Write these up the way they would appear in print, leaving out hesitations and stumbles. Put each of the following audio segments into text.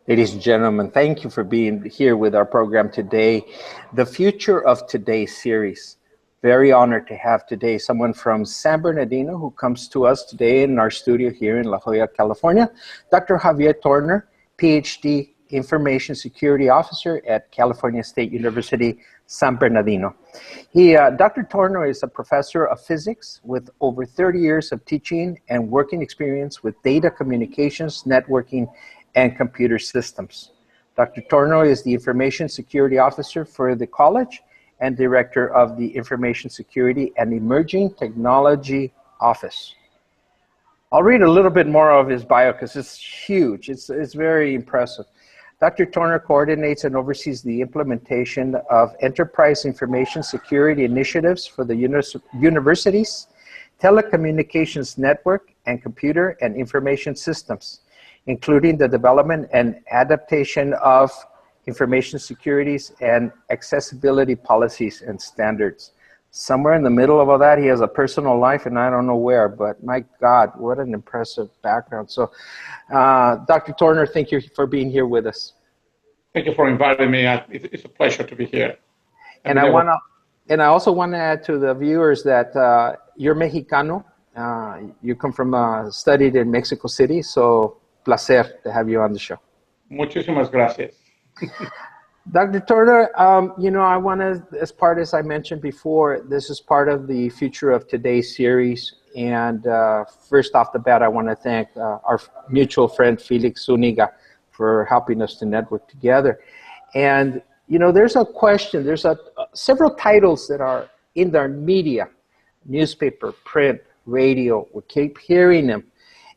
Ladies and gentlemen, thank you for being here with our program today. The Future of Today series. Very honored to have today someone from San Bernardino who comes to us today in our studio here in La Jolla, California, Dr. Javier Torner, PhD Information Security Officer at California State University, San Bernardino. Dr. Torner is a professor of physics with over 30 years of teaching and working experience with data communications, networking, and computer systems. Dr. Torner is the Information Security Officer for the college and Director of the Information Security and Emerging Technology Office. I'll read a little bit more of his bio because it's huge. It's very impressive. Dr. Torner coordinates and oversees the implementation of enterprise information security initiatives for the universities, telecommunications network, and computer and information systems, including the development and adaptation of information securities and accessibility policies and standards. Somewhere in the middle of all that, he has a personal life, and I don't know where, but my God, what an impressive background. So, Dr. Torner, thank you for being here with us. Thank you for inviting me. It's a pleasure to be here. And I also want to add to the viewers that you're Mexicano. You come from, studied in Mexico City, so placer to have you on the show. Muchísimas gracias. Dr. Torner, I want to, as I mentioned before, this is part of the Future of Today series. And first off the bat, I want to thank our mutual friend, Felix Zuniga, for helping us to network together. And, there's a question, there's several titles that are in our media, newspaper, print, radio, we keep hearing them.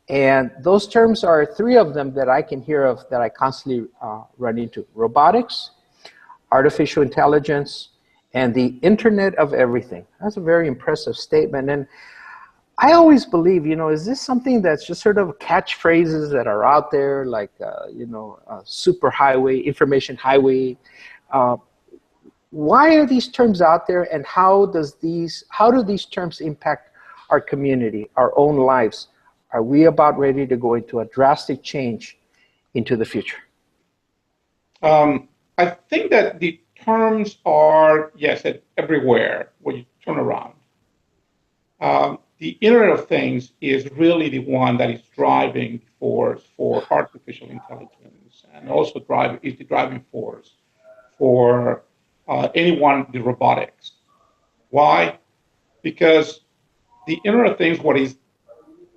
And those terms are three of them that I can hear of that I constantly run into: robotics, artificial intelligence, and the Internet of Everything. That's a very impressive statement. And I always believe, is this something that's just sort of catchphrases that are out there, like, super highway, information highway? Why are these terms out there, and how do these terms impact our community, our own lives? Are we about ready to go into a drastic change into the future? I think that the terms are, yes, everywhere when you turn around. The Internet of Things is really the one that is driving force for artificial intelligence, and also is the driving force for the robotics. Why? Because the Internet of Things, what is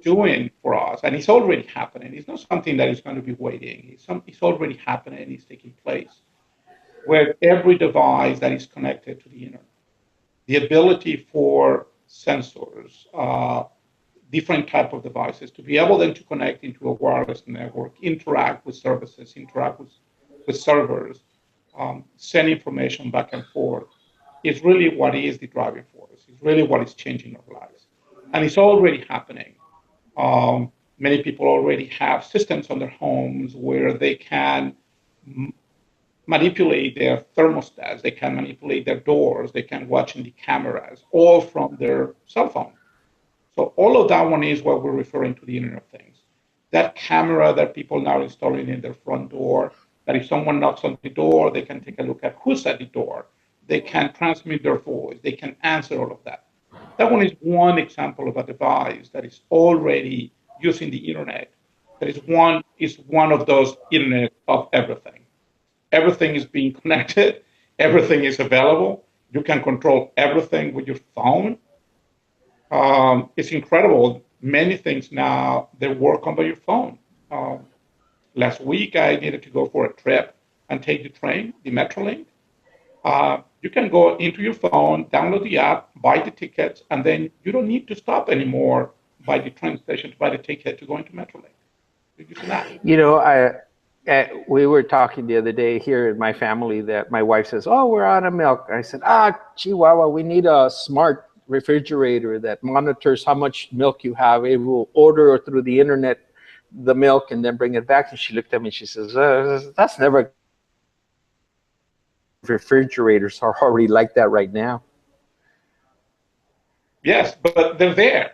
doing for us, and it's already happening. It's not something that is going to be waiting. It's already happening. It's taking place. Where every device that is connected to the internet, the ability for sensors, different type of devices, to be able then to connect into a wireless network, interact with services, interact with servers, send information back and forth, is really what is the driving force. It's really what is changing our lives. And it's already happening. Many people already have systems on their homes where they can manipulate their thermostats, they can manipulate their doors, they can watch in the cameras, all from their cell phone. So all of that one is what we're referring to the Internet of Things. That camera that people now are installing in their front door, that if someone knocks on the door, they can take a look at who's at the door. They can transmit their voice. They can answer all of that. That one is one example of a device that is already using the internet. That is one of those Internet of Everything. Everything is being connected. Everything is available. You can control everything with your phone. It's incredible. Many things now, they work on by your phone. Last week, I needed to go for a trip and take the train, the Metrolink. You can go into your phone, download the app, buy the tickets, and then you don't need to stop anymore by the train station to buy the ticket to go into Metrolink. You use an app. We were talking the other day here in my family that my wife says, "Oh, we're out of milk." I said, Chihuahua, we need a smart refrigerator that monitors how much milk you have. It will order through the internet the milk and then bring it back. And she looked at me and she says, that's never. Refrigerators are already like that right now. Yes, but they're there.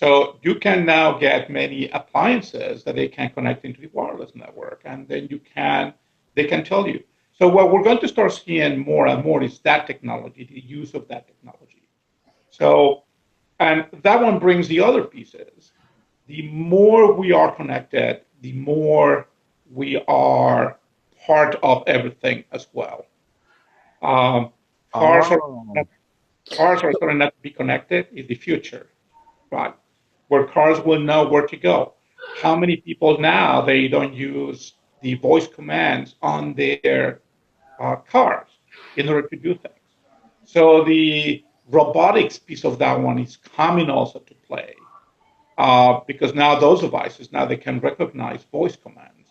So you can now get many appliances that they can connect into the wireless network, and then they can tell you. So what we're going to start seeing more and more is that technology, the use of that technology. So, and that one brings the other pieces. The more we are connected, the more we are part of everything as well. Um, cars are Oh, cars are starting not to be connected in the future, right? Where cars will know where to go. How many people now they don't use the voice commands on their cars in order to do things? So the robotics piece of that one is coming also to play because now those devices now they can recognize voice commands.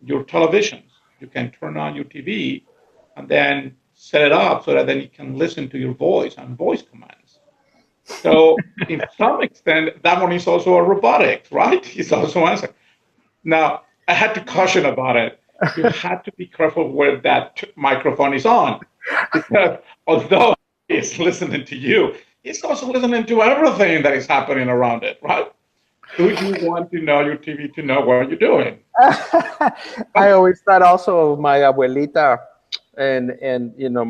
Your televisions, you can turn on your TV and then set it up so that then it can listen to your voice and voice commands. So, in some extent, that one is also a robotic, right? It's also answer. Now, I had to caution about it. You had to be careful where that microphone is on, because although it's listening to you, it's also listening to everything that is happening around it, right? Do you want to know your TV to know what you're doing? I always thought also of my abuelita and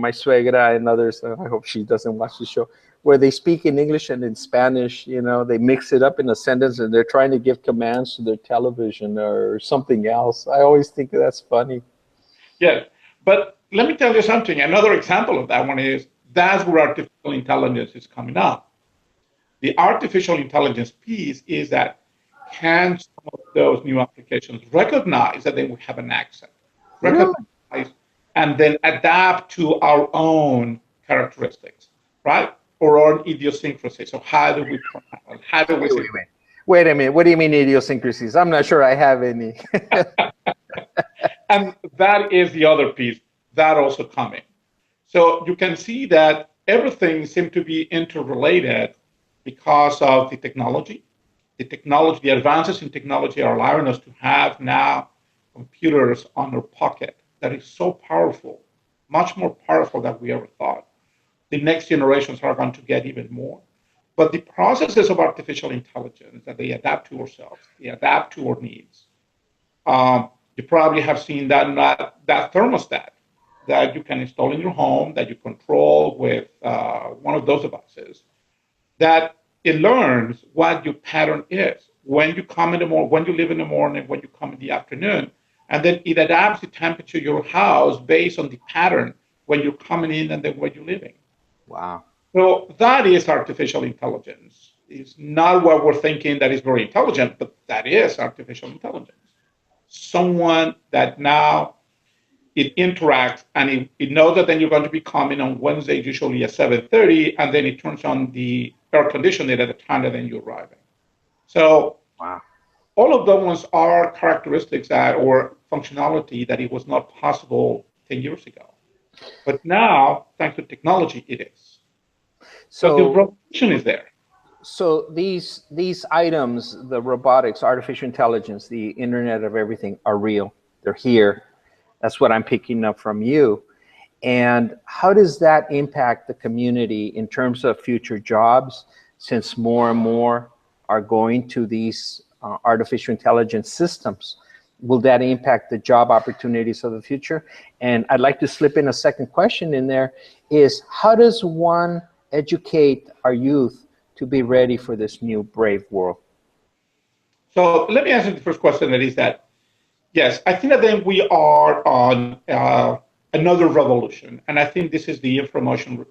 my suegra and others. I hope she doesn't watch the show where they speak in English and in Spanish. They mix it up in a sentence and they're trying to give commands to their television or something else. I always think that's funny. Yes, but let me tell you something. Another example of that one is that's where artificial intelligence is coming up. The artificial intelligence piece is that can some of those new applications recognize that they will have an accent, Really? recognize, and then adapt to our own characteristics, right? Or our idiosyncrasies. So how do we pronounce? How do we Wait, say? wait, wait. Wait a minute. What do you mean idiosyncrasies? I'm not sure I have any. And that is the other piece that also coming. So you can see that everything seems to be interrelated because of the technology. The advances in technology are allowing us to have now computers on our pocket that is so powerful, much more powerful than we ever thought. The next generations are going to get even more. But the processes of artificial intelligence that they adapt to ourselves, they adapt to our needs. You probably have seen that thermostat that you can install in your home that you control with one of those devices that it learns what your pattern is when you come in the morning, when you leave in the morning, when you come in the afternoon, and then it adapts the temperature of your house based on the pattern when you're coming in and then when you're leaving. Wow. So that is artificial intelligence. It's not what we're thinking that is very intelligent, but that is artificial intelligence. Someone that now it interacts and it knows that then you're going to be coming on Wednesday, usually at 7:30, and then it turns on the air conditioning at the time that then you're arriving. So Wow. all of those ones are characteristics that or functionality that it was not possible 10 years ago. But now, thanks to technology, it is. So the So revolution is there. so these items, the robotics, artificial intelligence, the Internet of Everything are real. They're here. That's what I'm picking up from you. And how does that impact the community in terms of future jobs, since more and more are going to these artificial intelligence systems? Will that impact the job opportunities of the future? And I'd like to slip in a second question in there is, how does one educate our youth to be ready for this new brave world? So let me answer the first question that is that, yes, I think that then we are on another revolution. And I think this is the information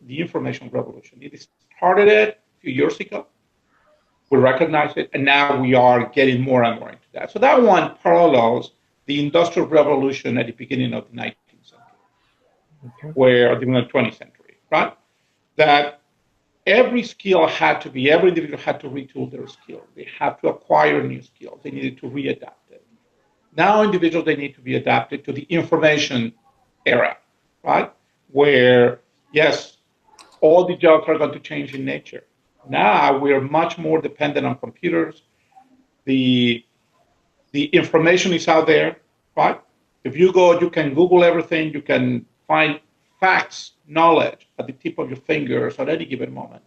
revolution. It started it a few years ago. We recognized it, and now we are getting more and more into that. So that one parallels the industrial revolution at the beginning of the 19th century, Okay. where the 20th century, right? That every individual had to retool their skill. They have to acquire new skills. They needed to readapt it. Now individuals, they need to be adapted to the information era, right? Where, yes, all the jobs are going to change in nature. Now we're much more dependent on computers. The the information is out there, right? If you go, you can Google everything. You can find facts, knowledge at the tip of your fingers at any given moment.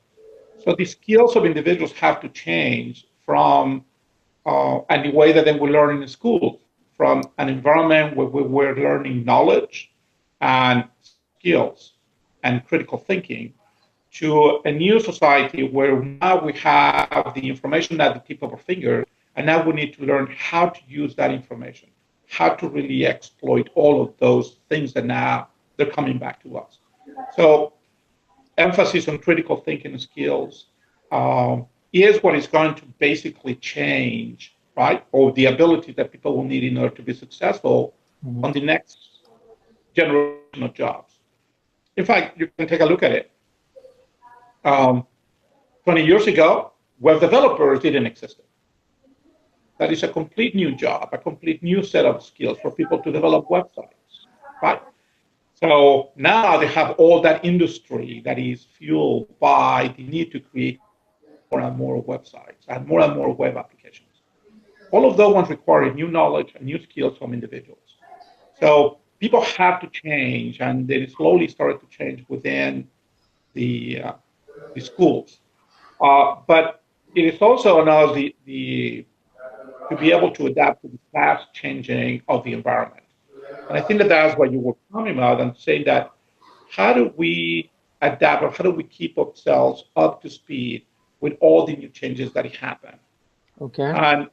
So the skills of individuals have to change from and the way that they will learn in school, from an environment where we were learning knowledge and skills and critical thinking to a new society where now we have the information at the tip of our finger, and now we need to learn how to use that information, how to really exploit all of those things that now they're coming back to us. So emphasis on critical thinking skills is what is going to basically change, right? Or the ability that people will need in order to be successful on the next generation of jobs. In fact, you can take a look at it. 20 years ago, web developers didn't exist. That is a complete new job, a complete new set of skills for people to develop websites, right? So now they have all that industry that is fueled by the need to create more and more websites and more web applications. All of those ones require new knowledge and new skills from individuals. So people have to change, and they slowly started to change within the schools. But it is also now to be able to adapt to the fast changing of the environment. And I think that that's what you were talking about and saying that how do we adapt or how do we keep ourselves up to speed with all the new changes that happen? Okay. And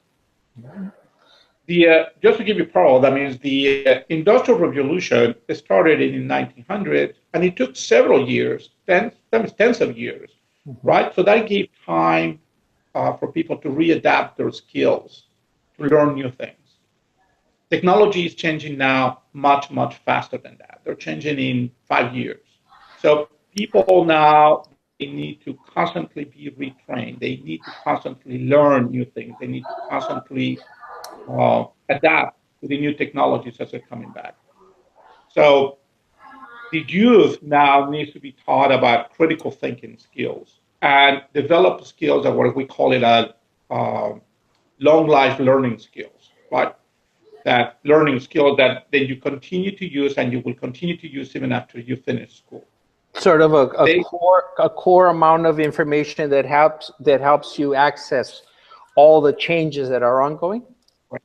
just to give you parallel, that means the Industrial Revolution started in 1900, and it took several years, tens of years, right? So that gave time for people to readapt their skills, to learn new things. Technology is changing now much, much faster than that. They're changing in 5 years. So people now, they need to constantly be retrained. They need to constantly learn new things. They need to constantly adapt to the new technologies as they're coming back. So the youth now needs to be taught about critical thinking skills and develop skills that what we call it a long life learning skills, right? That learning skill that you continue to use and you will continue to use even after you finish school. Sort of a core amount of information that helps you access all the changes that are ongoing. Right.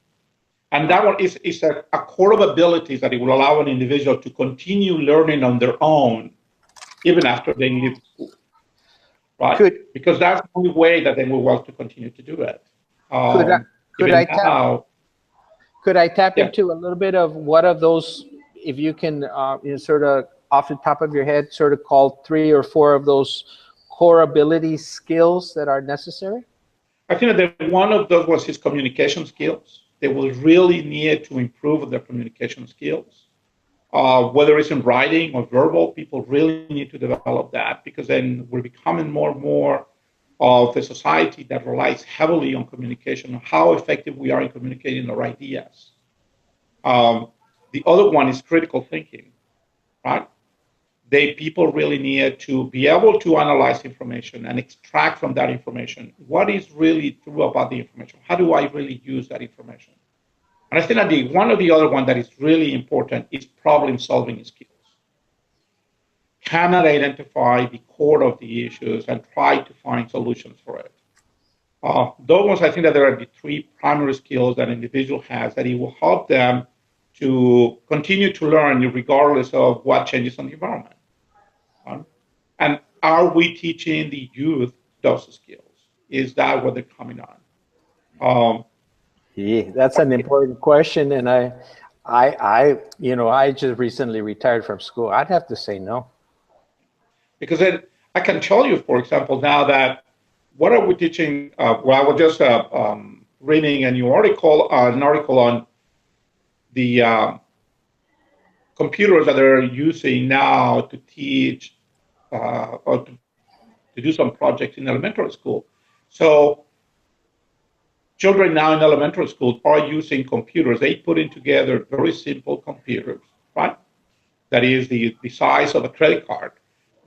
And that one is a core of abilities that it will allow an individual to continue learning on their own even after they leave school. Right? Because that's the only way that they will want to continue to do it. Could I tap into a little bit of what of those, if you can sort of off the top of your head, sort of call 3 or 4 of those core ability skills that are necessary? I think that one of those was his communication skills. They will really need to improve their communication skills. Whether it's in writing or verbal, people really need to develop that because then we're becoming more and more of a society that relies heavily on communication, on how effective we are in communicating our ideas. The other one is critical thinking, right? People really need to be able to analyze information and extract from that information what is really true about the information. How do I really use that information? And I think that one of the other one that is really important is problem-solving skills. Cannot identify the core of the issues and try to find solutions for it. Those ones, I think that there are the 3 primary skills that an individual has that it will help them to continue to learn regardless of what changes on the environment. And are we teaching the youth those skills? Is that what they're coming on? Yeah, that's an important question, and I just recently retired from school. I'd have to say no. Because then I can tell you, for example, now that what are we teaching? Well, I was just reading an article on the computers that they're using now to teach or to do some projects in elementary school. So children now in elementary school are using computers. They put in together very simple computers, right? That is the size of a credit card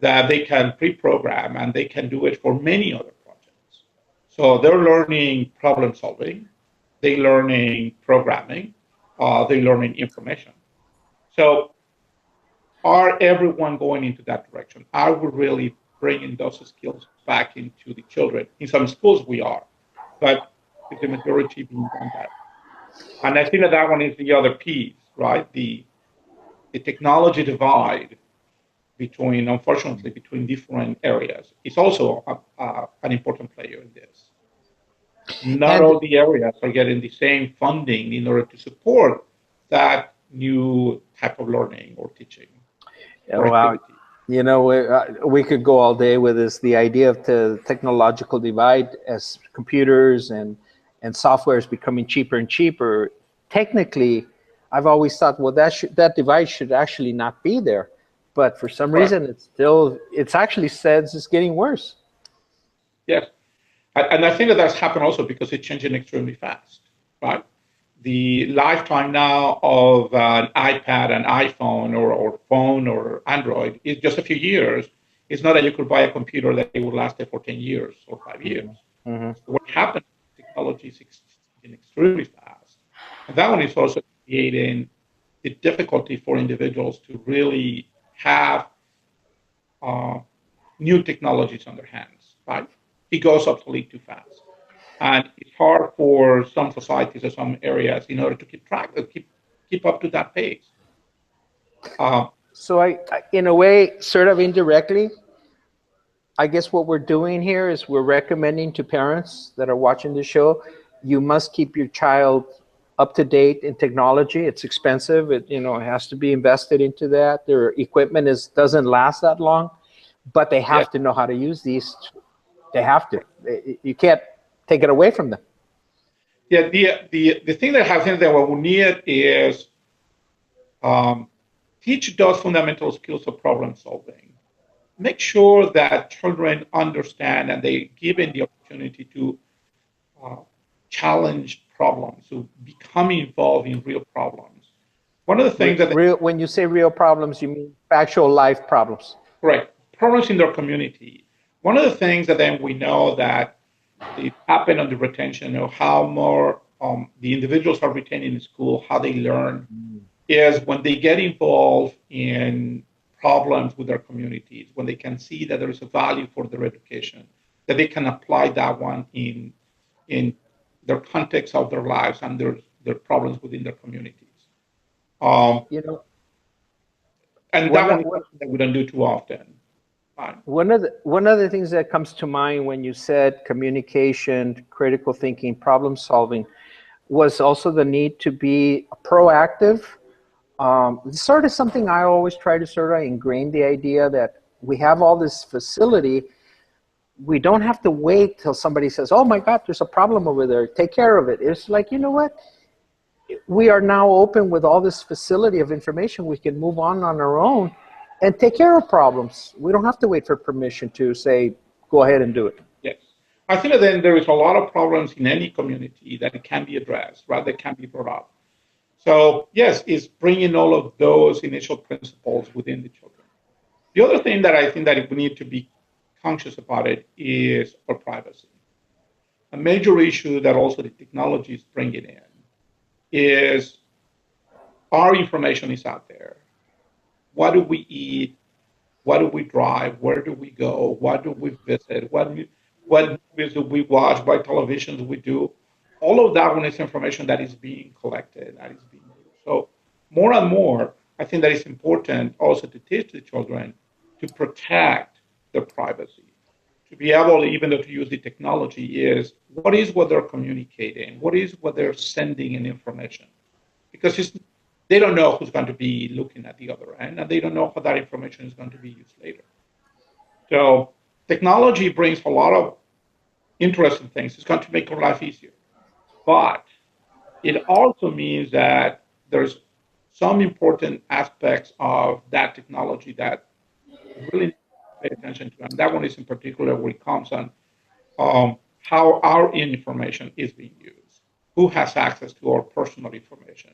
that they can pre-program, and they can do it for many other projects. So they're learning problem solving, they're learning programming, they're learning information. So are everyone going into that direction? Are we really bringing those skills back into the children? In some schools we are, but is the majority being done that. And I think that that one is the other piece, right? The technology divide between, unfortunately, between different areas is also an important player in this. Not And all the areas are getting the same funding in order to support that new type of learning or teaching or wow, activity. you know, we could go all day with this. The idea of the technological divide as computers and software is becoming cheaper and cheaper. Technically, I've always thought, well, that divide should actually not be there, but for some Correct. reason, it's actually says it's getting worse. Yes. And I think that that's happened also because it's changing extremely fast, right? The lifetime now of an iPad, an iPhone, or phone or Android is just a few years. It's not that you could buy a computer that it would last for 10 years or 5 years. Mm-hmm. So what happens, technology is changing extremely fast. And that one is also creating the difficulty for individuals to really have uh, new technologies on their hands, right? It goes obsolete too fast. And it's hard for some societies or some areas in order to keep track, keep up to that pace. Uh, So in a way, sort of indirectly, I guess what we're doing here is we're recommending to parents that are watching the show, you must keep your child up to date in technology. It's expensive. It has to be invested into that. Their equipment doesn't last that long, but they yeah, have to know how to use these. They have to. You can't take it away from them. yeah. The thing that I think that what we need is um, teach those fundamental skills of problem solving. Make sure that children understand and they given the opportunity to uh, challenge problems, to become involved in real problems. One of the things that Real. When you say real problems, you mean actual life problems. correct problems in their community. One of the things that then we know that it happened on the retention of how more the individuals are retained in school, how they learn, is when they get involved in problems with their communities, when they can see that there is a value for their education, that they can apply that one in their context of their lives and their problems within their communities. Um, You know, and one that one is one something that we don't do too often. Right. one of the things that comes to mind when you said communication, critical thinking, problem solving, was also the need to be proactive. Sort of something I always try to sort of ingrain the idea that we have all this facility. We don't have to wait till somebody says, oh my God, there's a problem over there. Take care of it. It's like, you know what? We are now open with all this facility of information. We can move on our own and take care of problems. We don't have to wait for permission to say, go ahead and do it. Yes. I think that then there is a lot of problems in any community that it can be addressed, right? That can be brought up. So yes, it's bringing all of those initial principles within the children. The other thing that I think that we need to be conscious about it is our privacy. A major issue that also the technology is bringing in is our information is out there. What do we eat? What do we drive? Where do we go? What do we visit? What movies do we watch? What televisions do we do? All of that one is information that is being collected, that is being used. So more and more, I think that it's important also to teach the children to protect their privacy, to be able, even though to use the technology, is what they're communicating, what is what they're sending in information, because they don't know who's going to be looking at the other end, and they don't know how that information is going to be used later. So technology brings a lot of interesting things. It's going to make our life easier, but it also means that there's some important aspects of that technology that we really need to pay attention to, and that one is in particular where it comes on how our information is being used, who has access to our personal information,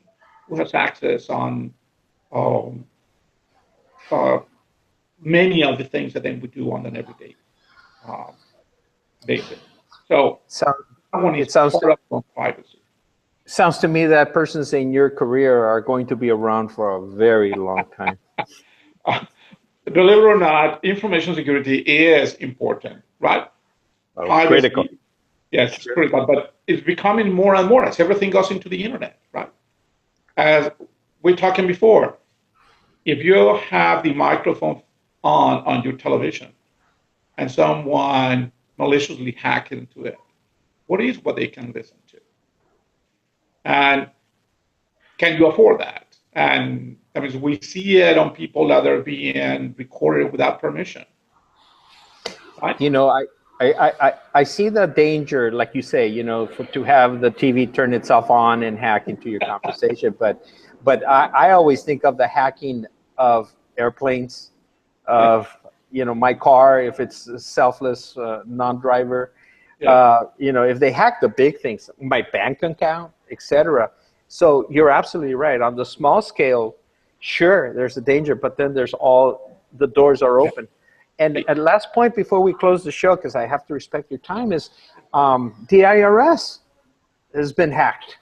who has access on um, uh, many of the things that then we do on an everyday um, basis. So So that one is it sounds part of our privacy. sounds to me that persons in your career are going to be around for a very long time. Believe it or not, information security is important, right? Oh, critical. Privacy Yes, critical, but it's becoming more and more as everything goes into the internet, right? As we were talking before, if you have the microphone on your television and someone maliciously hack into it, what is what they can listen to? And can you afford that? And I mean, we see it on people that are being recorded without permission, right? You know, I see the danger, like you say, you know, to have the TV turn itself on and hack into your conversation. But I always think of the hacking of airplanes, Yeah, of, you know, my car, if it's selfless, non-driver, yeah, you know, if they hack the big things, my bank account, etc. So you're absolutely right. On the small scale, sure, there's a danger, but then there's all the doors are yeah. open. And at last point before we close the show, because I have to respect your time, is the IRS has been hacked.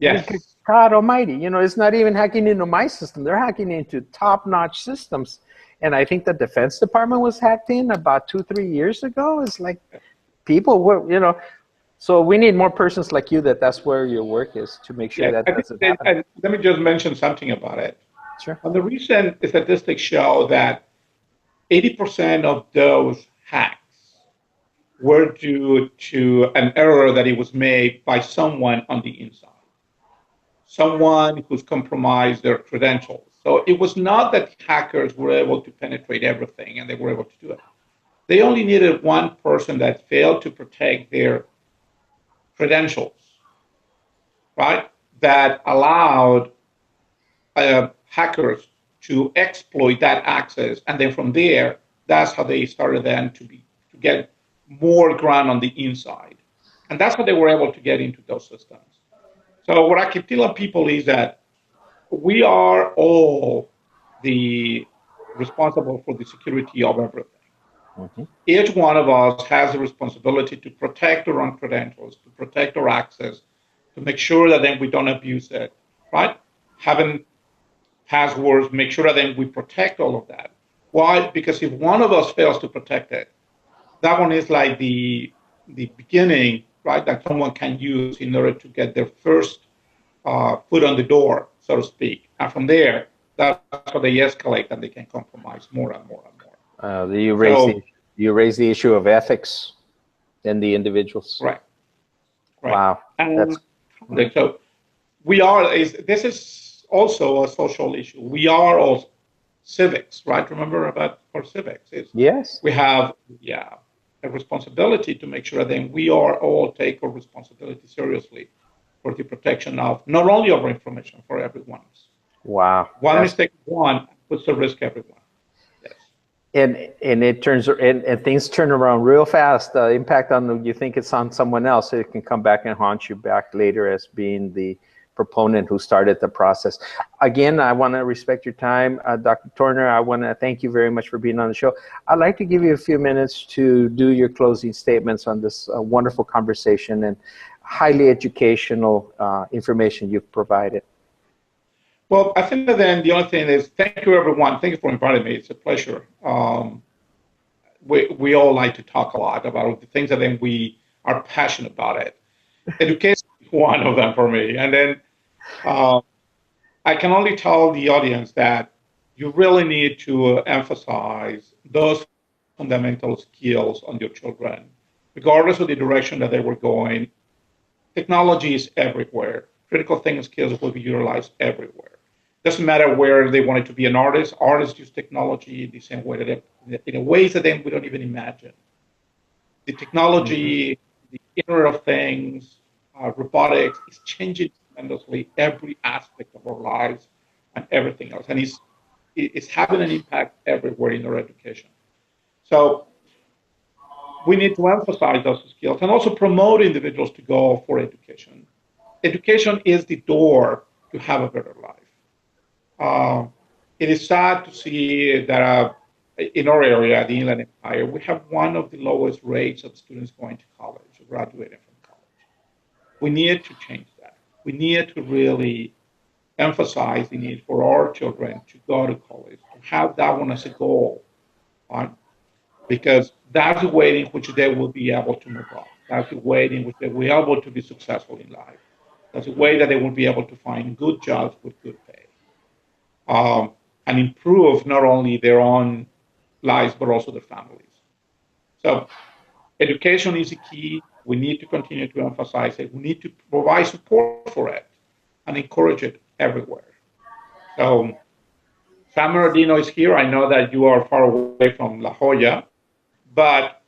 I mean, Yes. God Almighty, you know, it's not even hacking into my system; they're hacking into top-notch systems. And I think the Defense Department was hacked in about 2-3 years ago. It's like people were, you know. So we need more persons like you that's where your work is to make sure Yes, that I think, doesn't happen. and let me just mention something about it. Sure. On the recent statistics show that 80% of those hacks were due to an error that it was made by someone on the inside, someone who's compromised their credentials. So it was not that hackers were able to penetrate everything and they were able to do it. They only needed one person that failed to protect their credentials, right? That allowed hackers to exploit that access, and then from there, that's how they started then to get more ground on the inside, and that's how they were able to get into those systems. So what I keep telling people is that we are all the responsible for the security of everything. Mm-hmm. Each one of us has a responsibility to protect our own credentials, to protect our access, to make sure that then we don't abuse it, right? Having passwords, make sure that then we protect all of that. Why? Because if one of us fails to protect it, that one is like the beginning, right? That someone can use in order to get their first foot on the door, so to speak. And from there, that's how they escalate and they can compromise more and more and more. You raise So, you raise the issue of ethics in the individuals. right, right. Wow, that's And so we are, this is also a social issue. We are all civics, right? Remember about our civics is yes. we have, yeah, a responsibility to make sure that we are all take our responsibility seriously for the protection of not only our information, for everyone's. Wow, One that's mistake, one puts at risk everyone. Yes. and it turns and things turn around real fast. The impact on you think it's on someone else, it can come back and haunt you back later as being the proponent who started the process. Again, I want to respect your time, Dr. Torner. I want to thank you very much for being on the show. I'd like to give you a few minutes to do your closing statements on this wonderful conversation and highly educational information you've provided. Well, I think that then the only thing is thank you, everyone. Thank you for inviting me. It's a pleasure. We all like to talk a lot about the things that then we are passionate about it. Education is one of them for me. And then I can only tell the audience that you really need to emphasize those fundamental skills on your children, regardless of the direction that they were going. Technology is everywhere. Critical thinking skills will be utilized everywhere. Doesn't matter where they wanted to be an artist. Artists use technology the same way that in a ways that then we don't even imagine. The Mm-hmm. technology, the Internet of Things, robotics is changing tremendously every aspect of our lives and everything else, and it's having an impact everywhere in our education. So we need to emphasize those skills and also promote individuals to go for education. Education is the door to have a better life. Uh, it is sad to see that in our area, the Inland Empire, we have one of the lowest rates of students going to college, graduating from college. We need to change that. We need to really emphasize the need for our children to go to college, to have that one as a goal, right? Because that's the way in which they will be able to move up. That's the way in which they will be able to be successful in life. That's the way that they will be able to find good jobs with good pay, and improve not only their own lives, but also their families. So education is the key. We need to continue to emphasize it. We need to provide support for it and encourage it everywhere. So San Bernardino is here. I know that you are far away from La Jolla, but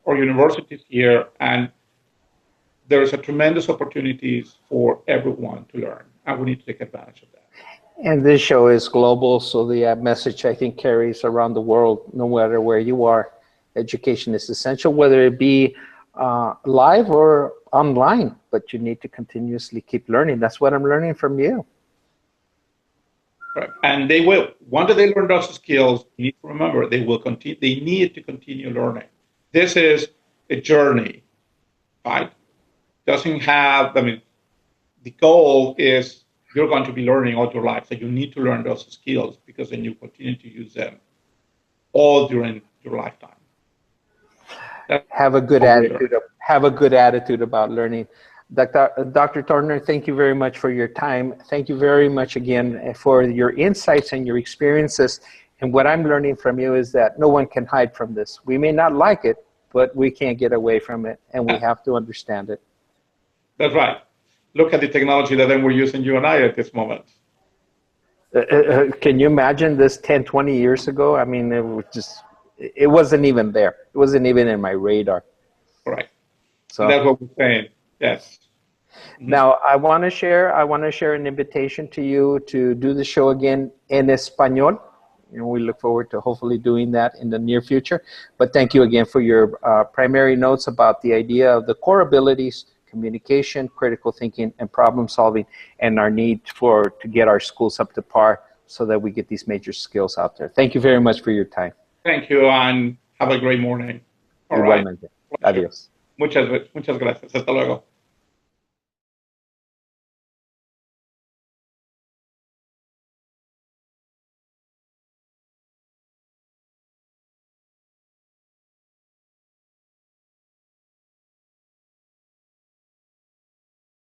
our university is here, and there's a tremendous opportunities for everyone to learn, and we need to take advantage of that. And this show is global, so the message I think carries around the world, no matter where you are. Education is essential, whether it be live or online, but you need to continuously keep learning. That's what I'm learning from you. Right. And they will, once they learn those skills, you need to remember they will continue, they need to continue learning. This is a journey, right? Doesn't have, I mean, the goal is you're going to be learning all your life. So you need to learn those skills because then you continue to use them all during your lifetime. Have a good attitude. Have a good attitude about learning. Dr. Torner, thank you very much for your time. Thank you very much again for your insights and your experiences. And what I'm learning from you is that no one can hide from this. We may not like it, but we can't get away from it, and we have to understand it. That's right. Look at the technology that then we're using, you and I, at this moment. Can you imagine this 10, 20 years ago? I mean, it wasn't even there. It wasn't even in my radar. Right. So and that's what we're saying. Yes. Now I want to share an invitation to you to do the show again in Espanol. You know, we look forward to hopefully doing that in the near future. But thank you again for your primary notes about the idea of the core abilities: communication, critical thinking, and problem solving, and our need to get our schools up to par so that we get these major skills out there. Thank you very much for your time. Thank you, and have a great morning. All right. Adiós. Muchas gracias. Hasta luego.